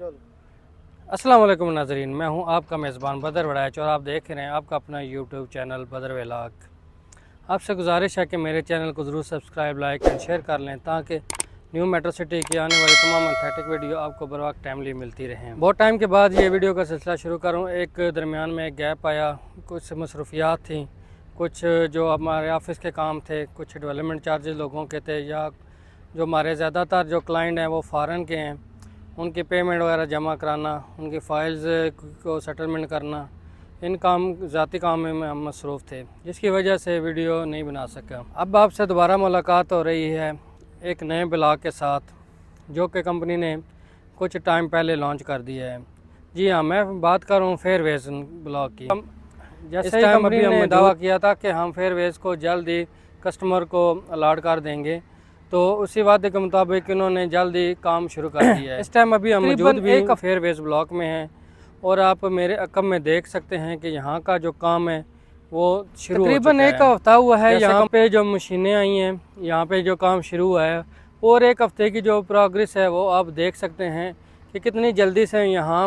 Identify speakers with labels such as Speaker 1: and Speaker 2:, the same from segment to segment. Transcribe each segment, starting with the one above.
Speaker 1: अस्सलाम वालेकुम नाजरीन, मैं हूं आपका मेज़बान बदर वड़ाच और आप देख रहे हैं आपका अपना यूट्यूब चैनल बदर व्लॉग। आपसे गुजारिश है कि मेरे चैनल को ज़रूर सब्सक्राइब, लाइक एंड शेयर कर लें ताकि न्यू मेट्रो सिटी की आने वाली तमाम एस्थेटिक वीडियो आपको बर वक्त टाइमली मिलती रहें। बहुत टाइम के बाद ये वीडियो का सिलसिला शुरू करूँ। एक दरमियान में एक गैप आया, कुछ मसरूफियात थी, कुछ जो हमारे ऑफिस के काम थे, कुछ डेवलपमेंट चार्जेस लोगों के थे, या जो हमारे ज़्यादातर जो क्लाइंट हैं वो फ़ॉरेन के हैं, उनकी पेमेंट वगैरह जमा कराना, उनकी फ़ाइल्स को सेटलमेंट करना, इन ज़ाती काम में हम मसरूफ़ थे, जिसकी वजह से वीडियो नहीं बना सका। अब आपसे दोबारा मुलाकात हो रही है एक नए ब्लॉग के साथ, जो कि कंपनी ने कुछ टाइम पहले लॉन्च कर दिया है। जी हाँ, मैं बात कर रहा हूँ फेयरवेज ब्लॉग की। जैसे ही कंपनी ने दावा किया था कि हम फेयरवेज को जल्द ही कस्टमर को अलॉट कर देंगे, तो उसी वादे के मुताबिक इन्होंने जल्द ही काम शुरू कर दिया है। इस टाइम अभी हम मौजूद भी एक फेयरवेज ब्लॉक में हैं और आप मेरे अकब में देख सकते हैं कि यहाँ का जो काम है वो शुरू तकरीबन एक हफ्ता हुआ है। यहाँ पे जो मशीनें आई हैं, यहाँ पे जो काम शुरू हुआ है, और एक हफ्ते की जो प्रोग्रेस है वो आप देख सकते हैं कि कितनी जल्दी से यहाँ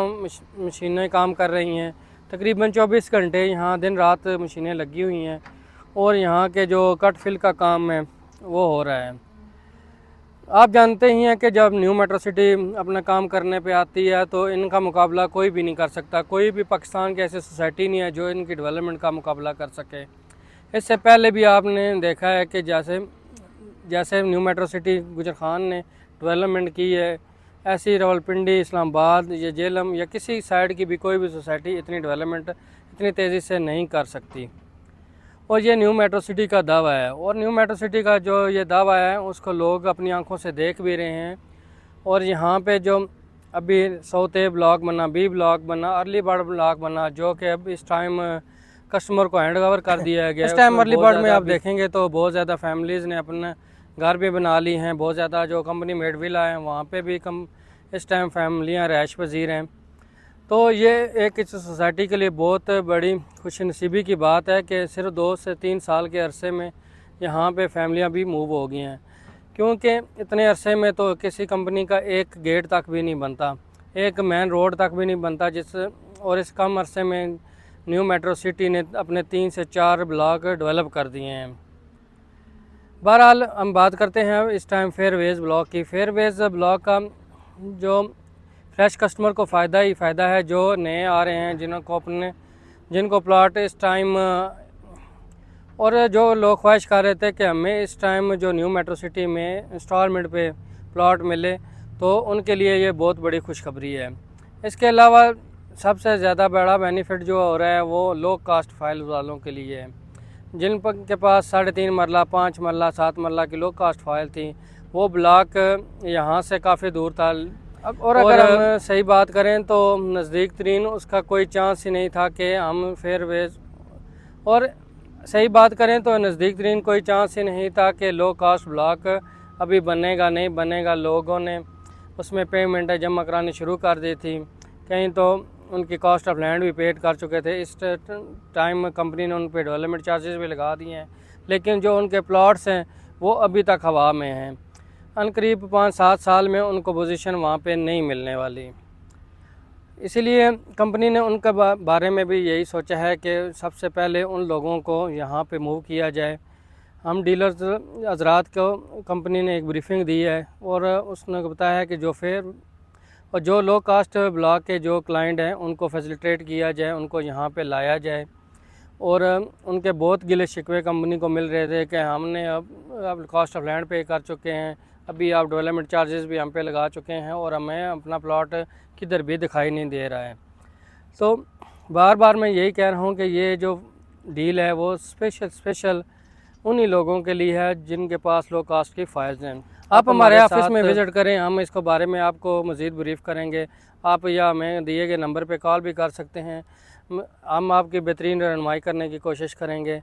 Speaker 1: मशीनें काम कर रही हैं। तकरीबन 24 घंटे यहाँ दिन रात मशीनें लगी हुई हैं और यहाँ के जो कट फिल का काम है वो हो रहा है। आप जानते ही हैं कि जब न्यू मेट्रो सिटी अपना काम करने पे आती है तो इनका मुकाबला कोई भी नहीं कर सकता। कोई भी पाकिस्तान की ऐसी सोसाइटी नहीं है जो इनकी डेवलपमेंट का मुकाबला कर सके। इससे पहले भी आपने देखा है कि जैसे न्यू मेट्रो सिटी गुजर खान ने डेवलपमेंट की है, ऐसी रावलपिंडी, इस्लामाबाद या जेलम या किसी साइड की भी कोई भी सोसाइटी इतनी डेवलपमेंट इतनी तेज़ी से नहीं कर सकती। और ये न्यू मेट्रो सिटी का दावा है, और न्यू मेट्रो सिटी का जो ये दावा है उसको लोग अपनी आंखों से देख भी रहे हैं। और यहाँ पे जो अभी साउथ ए ब्लॉक बना, बी ब्लॉक बना, अर्ली बर्ड ब्लॉक बना, जो कि अब इस टाइम कस्टमर को हैंड ओवर कर दिया गया। इस टाइम अर्ली बर्ड में आप देखेंगे तो बहुत ज़्यादा फैमिलीज़ ने अपने घर भी बना ली हैं। बहुत ज़्यादा जो कंपनी मेड विला है वहाँ पे भी इस टाइम फैमिलियाँ रहायश पजीर हैं। तो ये एक इस सोसाइटी के लिए बहुत बड़ी खुशनसीबी की बात है कि सिर्फ 2 से 3 साल के अरसे में यहाँ पे फैमिलियाँ भी मूव हो गई हैं, क्योंकि इतने अरसे में तो किसी कंपनी का एक गेट तक भी नहीं बनता, एक मेन रोड तक भी नहीं बनता। और इस कम अरसे में न्यू मेट्रो सिटी ने अपने 3 से 4 ब्लॉक डेवलप कर दिए हैं। बहरहाल हम बात करते हैं इस टाइम फेयरवेज ब्लॉक की। फेयरवेज ब्लॉक का जो फ्रेश कस्टमर को फ़ायदा ही फ़ायदा है, जो नए आ रहे हैं, जिनको प्लॉट इस टाइम, और जो लोग ख्वाहिश कर रहे थे कि हमें इस टाइम जो न्यू मेट्रो सिटी में इंस्टॉलमेंट पे प्लॉट मिले, तो उनके लिए ये बहुत बड़ी खुशखबरी है। इसके अलावा सबसे ज़्यादा बड़ा बेनिफिट जो हो रहा है वो लो कास्ट फाइल वालों के लिए है, के पास 3.5 मरला, 5 मरला, 7 मरला की लो कास्ट फाइल थी। वो ब्लॉक यहाँ से काफ़ी दूर था। और अगर हम सही बात करें तो नज़दीक तरीन उसका कोई चांस ही नहीं था कि हम फेयरवेज, और सही बात करें तो नज़दीक तरीन कोई चांस ही नहीं था कि लो कास्ट ब्लॉक अभी बनेगा नहीं बनेगा। लोगों ने उसमें पेमेंटें जमा करानी शुरू कर दी थी, कहीं तो उनकी कॉस्ट ऑफ लैंड भी पेड कर चुके थे। इस टाइम कंपनी ने उन पर डेवलपमेंट चार्जेस भी लगा दिए हैं, लेकिन जो उनके प्लॉट्स हैं वो अभी तक हवा में हैं। अनकरीब 5-7 साल में उनको पोजीशन वहाँ पे नहीं मिलने वाली। इसीलिए कंपनी ने उनके बारे में भी यही सोचा है कि सबसे पहले उन लोगों को यहाँ पे मूव किया जाए। हम डीलर्स हजरात को कंपनी ने एक ब्रीफिंग दी है और उसने बताया है कि जो लो कास्ट ब्लॉक के जो क्लाइंट हैं उनको फैसिलिटेट किया जाए, उनको यहाँ पे लाया जाए। और उनके बहुत गिले शिकवे कंपनी को मिल रहे थे कि हमने अब कॉस्ट ऑफ लैंड पे कर चुके हैं, अभी आप डेवलपमेंट चार्जेस भी हम पे लगा चुके हैं और हमें अपना प्लॉट किधर भी दिखाई नहीं दे रहा है। तो बार बार मैं यही कह रहा हूँ कि ये जो डील है वो स्पेशल उन्हीं लोगों के लिए है जिनके पास लो कास्ट की फाइल्स हैं। आप हमारे ऑफिस में विज़िट करें, हम इसको बारे में आपको मज़ीद ब्रीफ़ करेंगे। आप या हमें दिए गए नंबर पे कॉल भी कर सकते हैं, हम आपकी बेहतरीन रहनुमाई करने की कोशिश करेंगे।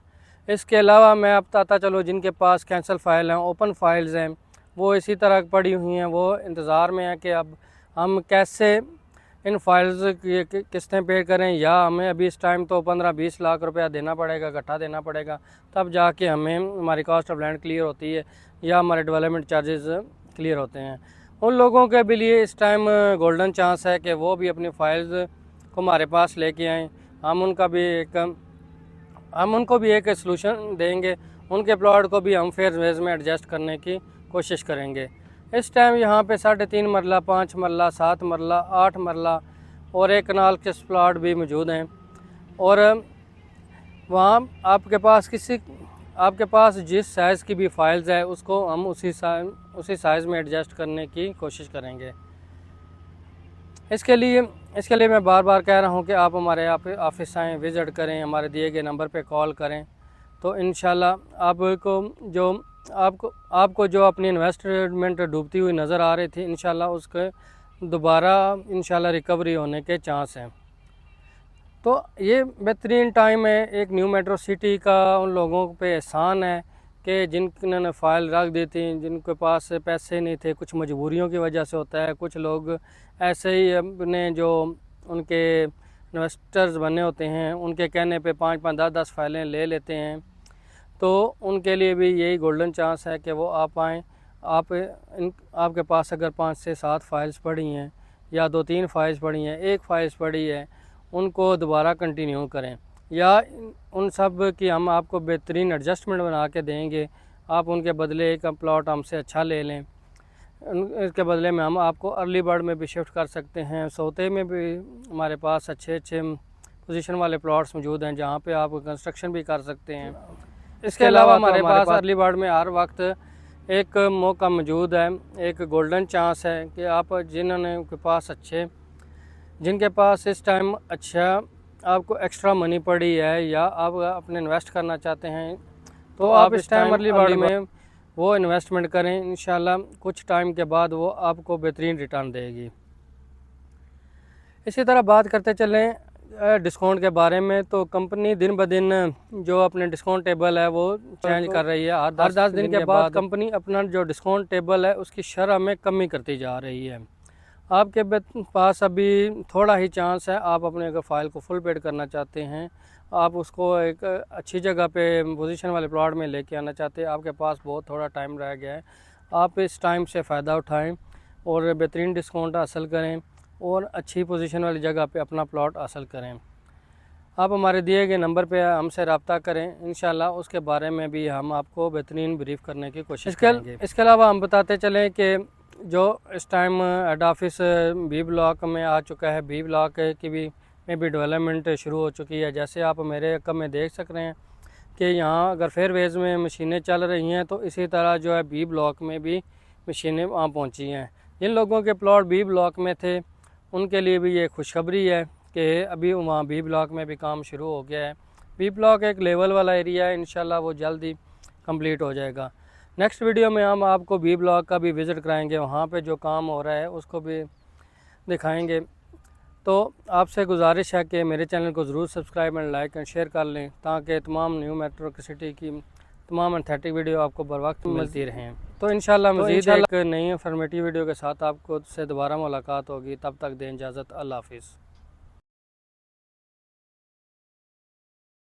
Speaker 1: इसके अलावा मैं अब बताता चलूँ, जिनके पास कैंसिल फ़ाइल हैं, ओपन फाइल्स हैं, वो इसी तरह पड़ी हुई हैं, वो इंतज़ार में है कि अब हम कैसे इन फाइल्स की किस्तें पे करें, या हमें अभी इस टाइम तो 15-20 लाख रुपया देना पड़ेगा, इकट्ठा देना पड़ेगा, तब जाके हमें हमारी कॉस्ट ऑफ लैंड क्लियर होती है या हमारे डेवलपमेंट चार्जेस क्लियर होते हैं। उन लोगों के भी लिए इस टाइम गोल्डन चांस है कि वो भी अपनी फाइल्स को हमारे पास लेके आएँ। हम उनको भी एक सलूशन देंगे, उनके प्लॉट को भी हम फेयर वेज में एडजस्ट करने की कोशिश करेंगे। इस टाइम यहाँ पे 3.5 मरला, 5 मरला, 7 मरला, 8 मरला और एक कनाल के प्लॉट भी मौजूद हैं। और वहाँ आपके पास जिस साइज़ की भी फाइल्स है उसको हम उसी साइज़ में एडजस्ट करने की कोशिश करेंगे। इसके लिए मैं बार बार कह रहा हूँ कि आप हमारे ऑफिस आएँ, विज़िट करें, हमारे दिए गए नंबर पे कॉल करें, तो इंशाल्लाह आपको जो अपनी इन्वेस्टमेंट डूबती हुई नज़र आ रही थी, इंशाल्लाह उसके दोबारा इंशाल्लाह रिकवरी होने के चांस हैं। तो ये बेहतरीन टाइम है, एक न्यू मेट्रो सिटी का उन लोगों पे एहसान है कि जिन्होंने फ़ाइल रख दी थी, जिनके पास पैसे नहीं थे, कुछ मजबूरियों की वजह से होता है, कुछ लोग ऐसे ही अपने जो उनके इन्वेस्टर्स बने होते हैं उनके कहने पे 5-5, 10-10 फाइलें ले लेते हैं। तो उनके लिए भी यही गोल्डन चांस है कि वो आप आएँ। आपके पास अगर 5 से 7 फाइल्स पड़ी हैं या 2-3 फाइल्स पड़ी हैं, एक फाइल्स पड़ी है, उनको दोबारा कंटिन्यू करें, या उन सब की हम आपको बेहतरीन एडजस्टमेंट बना के देंगे। आप उनके बदले एक प्लॉट हमसे अच्छा ले लें, इसके बदले में हम आपको अर्ली बर्ड में भी शिफ्ट कर सकते हैं। सोते में भी हमारे पास अच्छे पोजीशन वाले प्लॉट्स मौजूद हैं जहाँ पे आप कंस्ट्रक्शन भी कर सकते हैं। इसके अलावा हमारे पास अर्ली बर्ड में हर वक्त एक मौका मौजूद है, एक गोल्डन चांस है कि आप जिनके पास इस टाइम अच्छा आपको एक्स्ट्रा मनी पड़ी है या आप अपने इन्वेस्ट करना चाहते हैं, तो आप इस टाइम अर्ली बर्ड में वो इन्वेस्टमेंट करें। इंशाल्लाह कुछ टाइम के बाद वो आपको बेहतरीन रिटर्न देगी। इसी तरह बात करते चलें डिस्काउंट के बारे में, तो कंपनी दिन ब दिन जो अपने डिस्काउंट टेबल है वो चेंज कर रही है। हर 10 दिन के बाद कंपनी अपना जो डिस्काउंट टेबल है उसकी शरह में कमी करती जा रही है। आपके पास अभी थोड़ा ही चांस है, आप अपने अगर फ़ाइल को फुल पेड करना चाहते हैं, आप उसको एक अच्छी जगह पे पोजीशन वाले प्लॉट में लेके आना चाहते हैं, आपके पास बहुत थोड़ा टाइम रह गया है, आप इस टाइम से फ़ायदा उठाएं और बेहतरीन डिस्काउंट हासिल करें और अच्छी पोजीशन वाली जगह पे अपना प्लॉट हासिल करें। आप हमारे दिए गए नंबर पे हमसे रब्ता करें, इंशाल्लाह उसके बारे में भी हम आपको बेहतरीन ब्रीफ़ करने की कोशिश करेंगे। इसके अलावा हम बताते चलें कि जो इस time head office B block में आ चुका है, बी ब्लॉक की में भी डेवलपमेंट शुरू हो चुकी है। जैसे आप मेरे कम में देख सक रहे हैं कि यहाँ अगर फेयरवेज में मशीनें चल रही हैं, तो इसी तरह जो है बी ब्लॉक में भी मशीनें वहाँ पहुँची हैं। जिन लोगों के प्लॉट बी ब्लॉक में थे उनके लिए भी ये खुशखबरी है कि अभी वहाँ बी ब्लॉक में भी काम शुरू हो गया है। बी ब्लॉक एक लेवल वाला एरिया है, इंशाल्लाह वो जल्द ही कंप्लीट हो जाएगा। नेक्स्ट वीडियो में हम आपको बी ब्लॉक का भी विज़िट कराएंगे, वहाँ पे जो काम हो रहा है उसको भी दिखाएंगे। तो आपसे गुजारिश है कि मेरे चैनल को ज़रूर subscribe and like and share कर लें, ताकि तमाम न्यू मेट्रो सिटी की तमाम एंथेटिक वीडियो आपको बर वक्त मिलती रहें। तो इंशाल्लाह मज़ीद एक नई इन्फॉर्मेटिव वीडियो के साथ आपको से दोबारा मुलाकात होगी। तब तक दें इजाज़त। अल्लाह हाफिज़।